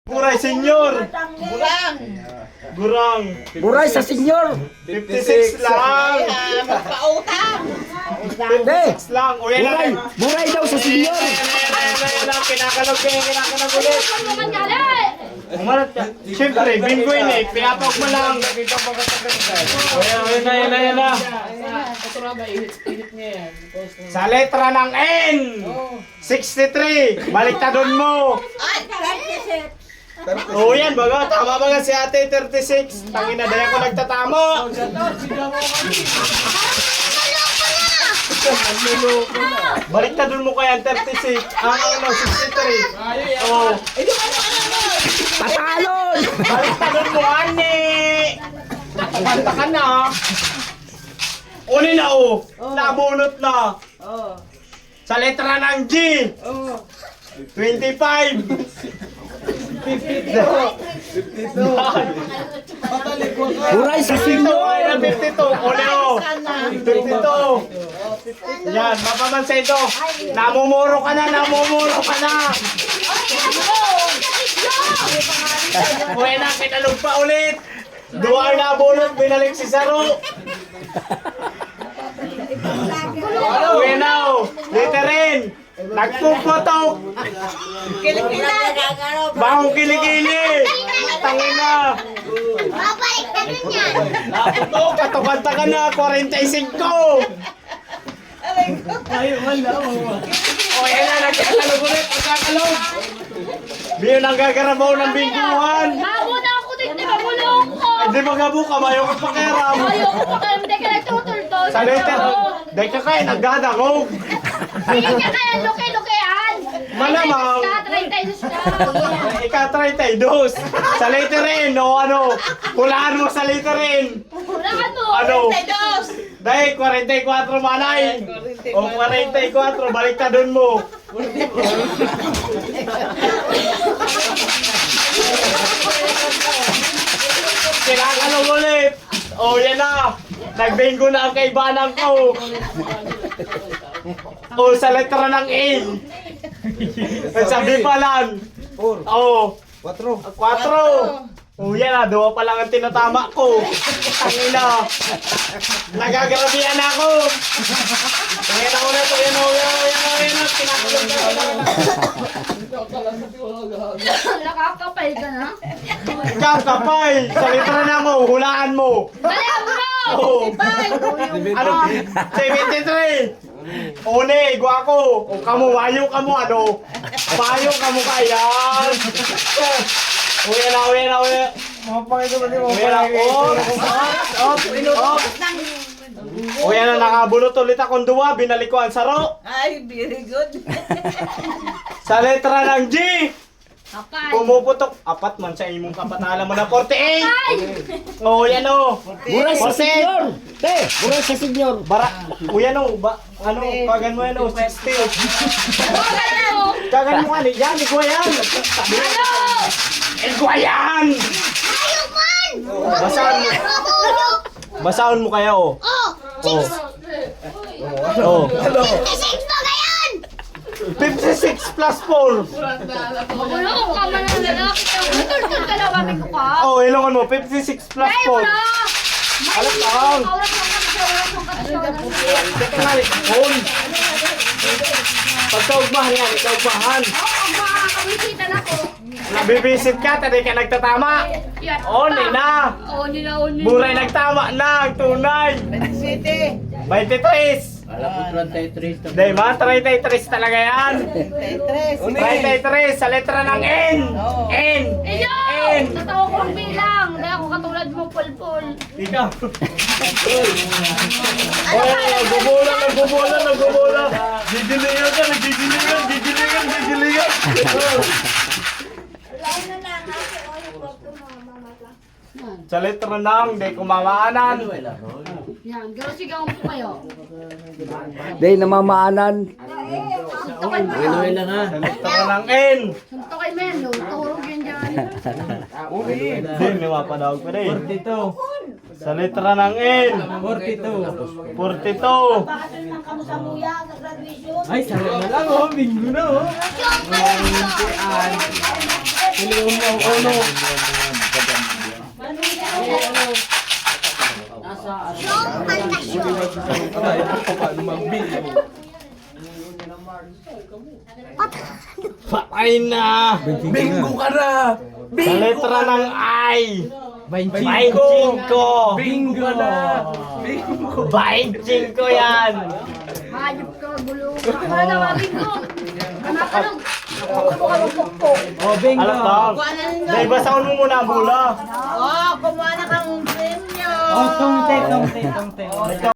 Buray, senyor! Gurang! Buray sa senyor. 56 lang! Magpautang. 56 lang! O yan Buray. na! Buray daw sa senyor. Yan na! Kinakanog kayo! Kinakanog ulit! Naman gali! Umalat ka! Siyempre, bingo yun eh! Pinapag mo lang! O yan na! Sa letra ng N! 63! Baliktadon mo! Ay, 36. O yan baga! Tama baga si ate 36! Tangina, dahil ako nagtatama! Baliktadon mo kaya 36! Ang ano, 63! Oo! Patalon. Baliktadon mo, ani! Nakapanta ka na! Uli na o! Nabunot na! Sa letra ng G! 25! Buray sa senyor. 52! Uli o! 52! Yan, mapamansa ito! Namumuro ka na! Namumuro ka na! Uwi na, pinalog pa ulit! Duwar na bunot, binalik si Saro! Uwi na o! Literin! Nagpuputok! Bahong kilikili! Tangina! Babalik ka nun yan! Naputok! Katukanta ka na! 45! O yan na, nagkakalog ulit! Nagkakalog! Biyo nang gagarabaw ng bingguhan! Mabuna ako din, di ba? Bulong ko! Ay, di ba gabo ka? Mayo ka pakiram! Ayoko pa kayo, hindi ka nagtutultol. Sa letter, dahil ka kaya nagdadakog! Sige ka kaya, luki-lukihan. Malamang. Ika-32! Sa letter N, o ano? Hulaan mo sa letter N! Wala ka to. Ano? Dahil 44 manay! O 44, baliktadon mo! Kinakalong ulit! O yan na! Nagbingo na ang kaibanan ko! O sa letra ng A! Sabi pa lang! O! 4! O yan na, 2 pa lang ang tinatama ko! Tangina! Nagagarabihan ako! Yan na ulit! Yan na! Kinakalong na! Nakakapay ka na? Kakapay! Sa letra na mo! Hulaan mo! Dali mo na! Oh. Ano? 73! Une, igwa ko! O kamo, wayo ka mo, ano? Wayo ka mo kayan! Uwi na! Uwi na! Uwi na, nakabulot ulit akong 2, binalik ko ang saro! Ay, very good. Sa letra ng G! Kapay. Pumuputok! 4 man sa imong kapatala mo na 48! O, yan o! Buray sa senyor. Buray sa senyor. Bara, o yan o, ano, kagan mo yan o, 60. Ano? Kagan mo yan, yan, igwayan! Ano? Igwayan! Ayok man! Basahan mo. Basahan mo kaya o. Oh! Oh. 56 ba gayan? 56 plus 4. Bulong ka man ang lalaki. Tultul ka na kami ko ka. Oh, ilongan mo, 56 plus Ay, wala! 4. Alam lang. Kaulat lang kami sa oras ng katasyon. Teka nga, phone. Pagkaugmahan yan, ikaugmahan. Oo, makakabisitan ako. Nabibisit ka, tadi ka nagtatama. Yan. Oni na. Oni na, oni na. Buray nagtama na, ang tunay. 27. 23. Alam ko 33. Di ba? 33 talaga yan. 33 sa letra ng N. N. Iyo! N. Totoo kong bilang. Dahil ako katulad mo, pulpul. Ikaw. Oh, nagbobola. Gigilingan ka, gigilingan. Sa letra ng, di kumamaanan. Yan, pero sigaw mo kayo. Day namamaanan. Suntokin mo. Sa letra ng N. Suntokin mo yan, no? Turog yan dyan. Di, may mapadawag pa rin. 42. Sa letra ng N. 42. 42. Ay, sarap na lang, oh. Bingo na, oh. Patay na! Bingo ka na! Sa letra ng I! 25! Bingo ka na! Bingo! 25 yan! Hayop ka, gulo ka. Ano tawagin ko? Kanakalog. Ako ka magpukpok. Alam tawag? Kuha na ninyo. Dahil basaon mo muna ang bola. Oh, kumuha na kang premyo. Tongte.